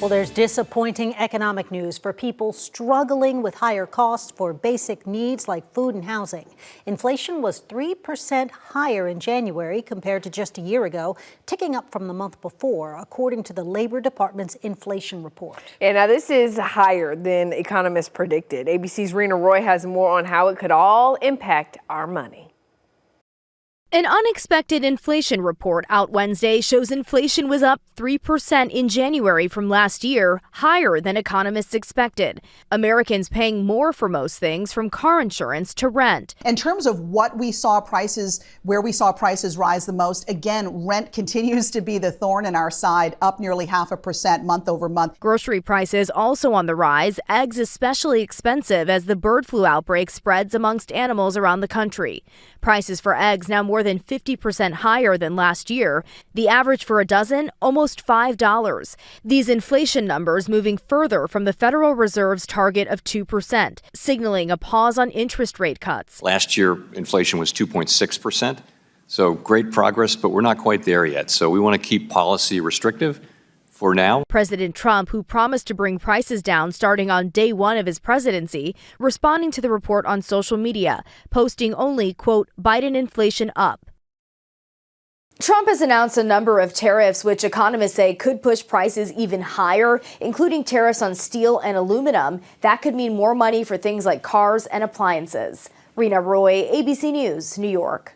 Well, there's disappointing economic news for people struggling with higher costs for basic needs like food and housing. Inflation was 3% higher in January compared to just a year ago, ticking up from the month before, according to the Labor Department's inflation report. Yeah, now this is higher than economists predicted. ABC's Rena Roy has more on how it could all impact our money. An unexpected inflation report out Wednesday shows inflation was up 3% in January from last year, higher than economists expected. Americans paying more for most things, from car insurance to rent. In terms of what we saw prices, where we saw prices rise the most, again, rent continues to be the thorn in our side, up nearly 0.5% month over month. Grocery prices also on the rise, eggs especially expensive as the bird flu outbreak spreads amongst animals around the country. Prices for eggs now more than 50% higher than last year. The average for a dozen, almost $5. These inflation numbers moving further from the Federal Reserve's target of 2%, signaling a pause on interest rate cuts. Last year, inflation was 2.6%. So great progress, but we're not quite there yet. So we want to keep policy restrictive for now. President Trump, who promised to bring prices down starting on day one of his presidency, responding to the report on social media, posting only, quote, Biden inflation up. Trump has announced a number of tariffs which economists say could push prices even higher, including tariffs on steel and aluminum. That could mean more money for things like cars and appliances. Rena Roy, ABC News, New York.